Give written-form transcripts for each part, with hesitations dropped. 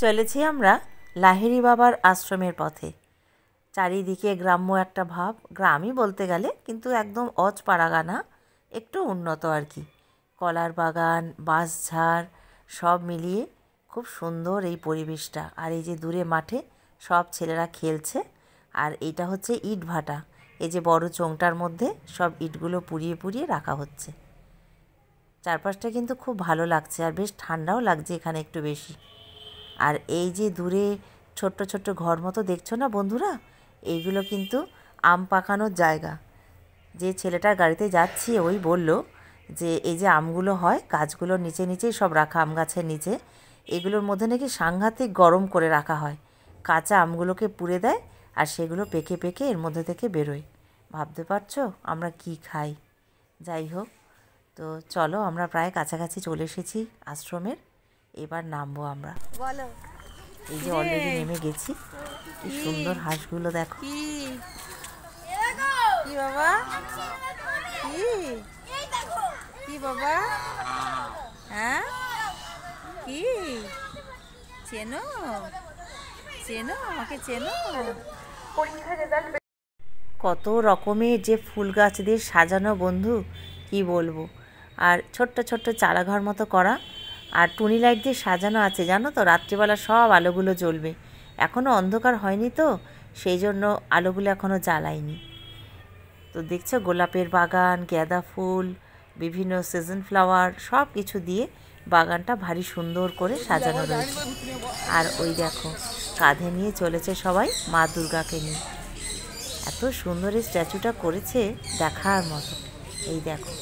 চলেছি আমরা লাহিড়ী বাবার আশ্রমের পথে। চারিদিকে গ্রাম্য একটা ভাব, গ্রামই বলতে গেলে, কিন্তু একদম অজপাড়াগা না, একটু উন্নত আর কি। কলার বাগান, বাঁশঝাড় সব মিলিয়ে খুব সুন্দর এই পরিবেশটা। আর এই যে দূরে মাঠে সব ছেলেরা খেলছে, আর এইটা হচ্ছে ইট ভাটা। এই যে বড় চোঙটার মধ্যে সব ইটগুলো পুড়িয়ে পুড়িয়ে রাখা হচ্ছে। চারপাশটা কিন্তু খুব ভালো লাগছে, আর বেশ ঠান্ডাও লাগছে এখানে একটু বেশি। আর এই যে দূরে ছোট্ট ছোট্ট ঘর মতো দেখছো না বন্ধুরা, এইগুলো কিন্তু আম পাকানোর জায়গা। যে ছেলেটার গাড়িতে যাচ্ছি ওই বলল যে এই যে আমগুলো হয় গাছগুলোর নিচে নিচেই সব রাখা, আম গাছের নিচে, এগুলোর মধ্যে নাকি সাংঘাতিক গরম করে রাখা হয়। কাঁচা আমগুলোকে পুড়ে দেয় আর সেগুলো পেকে পেকে এর মধ্যে থেকে বেরোয়। ভাবতে পারছো আমরা কি খাই। যাই হোক, তো চলো আমরা প্রায় কাছাকাছি চলে এসেছি আশ্রমের। এবার নামবো আমরা। বলো, এই যে অলরেডি নেমে গেছি। কি সুন্দর হাঁসগুলো দেখো। কি বাবা, কি বাবা, হ্যাঁ, কি চেনো, চেনো আমাকে, চেনো? কত রকমের যে ফুল গাছ দিয়ে সাজানো বন্ধু, কি বলবো। আর ছোট্ট ছোট্ট চারাঘর মতো করা, আর টুনি লাইট দিয়ে সাজানো আছে জানো তো। রাত্রিবেলা সব আলোগুলো জ্বলবে। এখনও অন্ধকার হয়নি তো, সেই জন্য আলোগুলো এখনও জ্বালায়নি। তো দেখছো গোলাপের বাগান, গাঁদা ফুল, বিভিন্ন সিজন ফ্লাওয়ার সব কিছু দিয়ে বাগানটা ভারী সুন্দর করে সাজানো রয়েছে। আর ওই দেখো কাঁধে নিয়ে চলেছে সবাই মা দুর্গাকে নিয়ে। এত সুন্দর এই স্ট্যাচুটা করেছে, দেখার মতো। এই দেখো,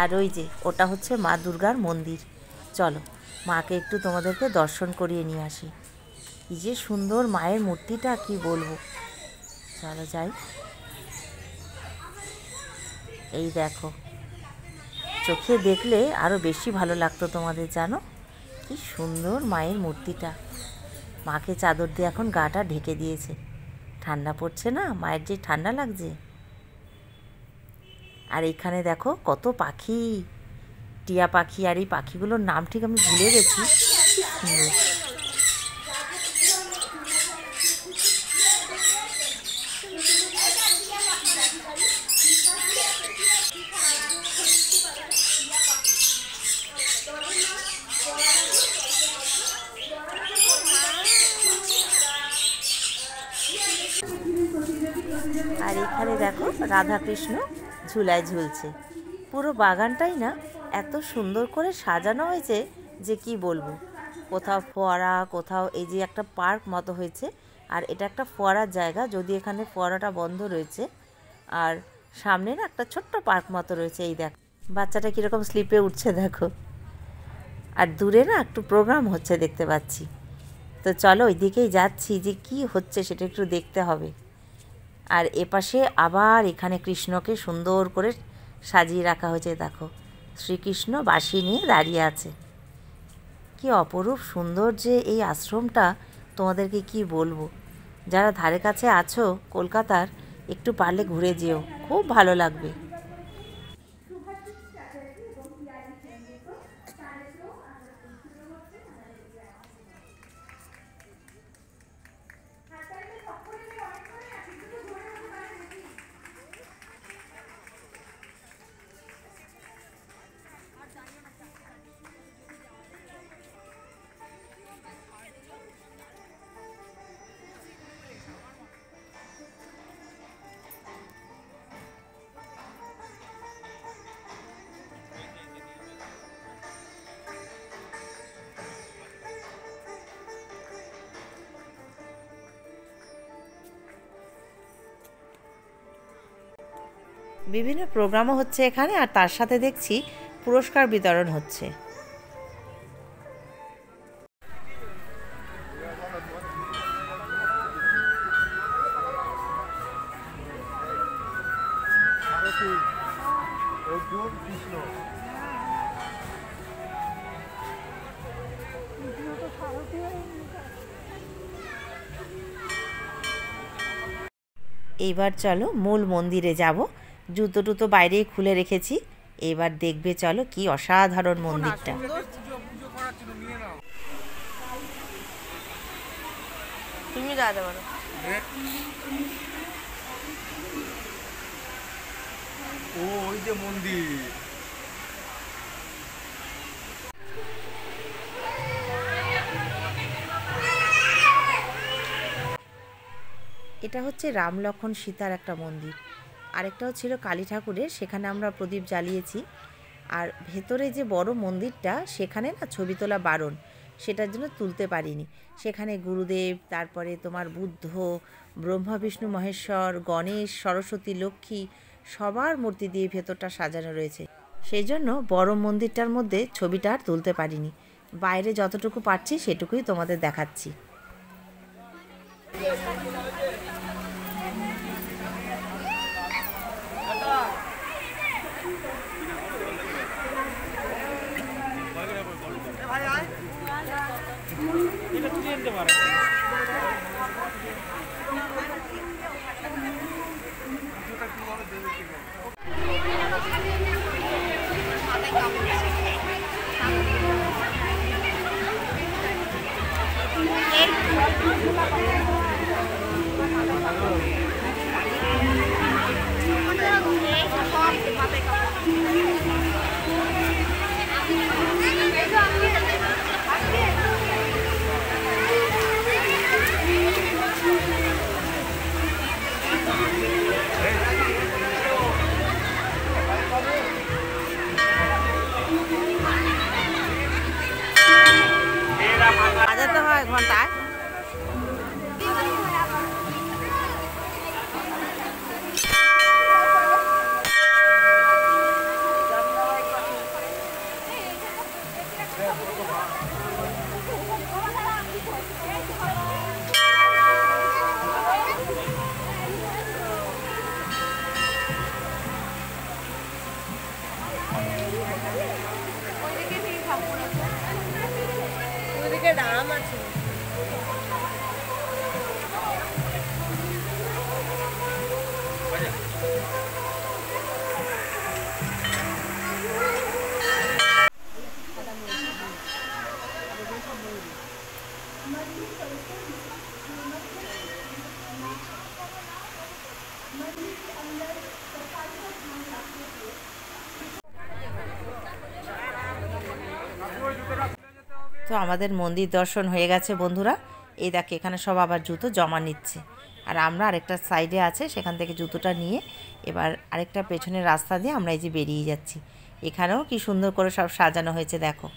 আর ওই যে ওটা হচ্ছে মা দুর্গার মন্দির। চলো মাকে একটু তোমাদেরকে দর্শন করিয়ে নিয়ে আসি। কি যে সুন্দর মায়ের মূর্তিটা, কি বলবো। চলো যাই। এই দেখো, চোখে দেখলে আরও বেশি ভালো লাগতো তোমাদের, জানো। কি সুন্দর মায়ের মূর্তিটা। মাকে চাদর দিয়ে এখন গাটা ঢেকে দিয়েছে। ঠান্ডা পড়ছে না, মায়ের যে ঠান্ডা লাগছে। আর এখানে দেখো কত পাখি, টিয়া পাখি। আর এই পাখিগুলোর নাম ঠিক আমি ভুলে গেছি। কি সুন্দর। আর এখানে দেখো রাধাকৃষ্ণ ঝুলায় ঝুলছে। পুরো বাগানটাই না এত সুন্দর করে সাজানো হয়েছে যে কি বলবো। কোথাও ফোয়ারা, কোথাও এই যে একটা পার্ক মতো হয়েছে। আর এটা একটা ফোয়ারার জায়গা, যদি এখানে ফোয়ারাটা বন্ধ রয়েছে। আর সামনে না একটা ছোট্ট পার্ক মতো রয়েছে। এই দেখো বাচ্চাটা কীরকম স্লিপে উঠছে দেখো। আর দূরে না একটু প্রোগ্রাম হচ্ছে দেখতে পাচ্ছি। তো চলো ওই দিকেই যাচ্ছি, যে কি হচ্ছে সেটা একটু দেখতে হবে। আর এপাশে আবার এখানে কৃষ্ণকে সুন্দর করে সাজিয়ে রাখা হয়েছে। দেখো শ্রীকৃষ্ণ বাঁশি নিয়ে দাঁড়িয়ে আছে। কি অপরূপ সুন্দর যে এই আশ্রমটা, তোমাদেরকে কি বলবো। যারা ধারে কাছে আছো কলকাতার, একটু পারলে ঘুরে যেও, খুব ভালো লাগবে। বিভিন্ন প্রোগ্রামও হচ্ছে এখানে, আর তার সাথে দেখছি পুরস্কার বিতরণ হচ্ছে। এইবার চলো মূল মন্দিরে যাব। জুতো টুতো বাইরেই খুলে রেখেছি, এবার দেখবে চলো কি অসাধারণ মন্দিরটা। তুমি দাঁড়াতে পারো। ওই যে মন্দির, এটা হচ্ছে রাম লক্ষণ সীতার একটা মন্দির। আরেকটাও ছিল কালী ঠাকুরের, সেখানে আমরা প্রদীপ জ্বালিয়েছি। আর ভেতরে যে বড় মন্দিরটা সেখানে না ছবি তোলা বারণ, সেটার জন্য তুলতে পারিনি। সেখানে গুরুদেব, তারপরে তোমার বুদ্ধ, ব্রহ্মা বিষ্ণু মহেশ্বর, গণেশ, সরস্বতী, লক্ষ্মী সবার মূর্তি দিয়ে ভেতরটা সাজানো রয়েছে। সেই জন্য বড় মন্দিরটার মধ্যে ছবিটা আর তুলতে পারিনি। বাইরে যতটুকু পারছি সেটুকুই তোমাদের দেখাচ্ছি। বাজাতে হয় ঘন্টায়। ওইদিকে দাম আছে। তো আমাদের মন্দির দর্শন হয়ে গেছে বন্ধুরা। এই দেখে এখানে সব আবার জুতো জমা নিচ্ছে, আর আমরা আরেকটা সাইডে আছে সেখান থেকে জুতোটা নিয়ে এবার আরেকটা পেছনের রাস্তা দিয়ে আমরা এই যে বেরিয়ে যাচ্ছি। এখানেও কি সুন্দর করে সব সাজানো হয়েছে দেখো।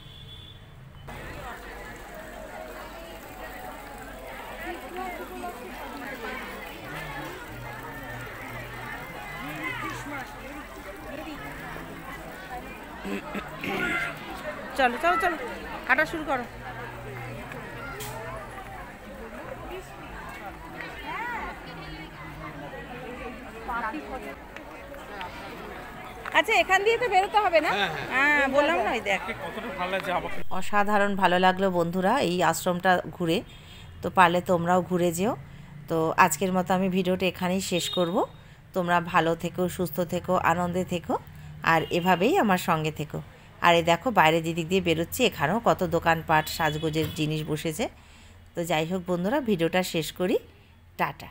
চলো চলো চলো, কাটা শুরু করো। আচ্ছা, এখান দিয়ে তো বেরোতে হবে না? হ্যাঁ বললাম না, ওই দেখ কতটা ভালো লাগছে আমাকে। অসাধারণ ভালো লাগলো বন্ধুরা এই আশ্রমটা ঘুরে। তো পারলে তোমরাও ঘুরে যেও। তো আজকের মতো আমি ভিডিওটা এখানেই শেষ করব। তোমরা ভালো থেকো, সুস্থ থেকো, আনন্দে থেকো, আর এভাবেই আমার সঙ্গে থেকো। আর এই দেখো বাইরে যেদিক দিয়ে বেরোচ্ছি এখানেও কত দোকানপাট সাজগোজের জিনিস বসেছে। তো যাই হোক বন্ধুরা, ভিডিওটা শেষ করি। টাটা।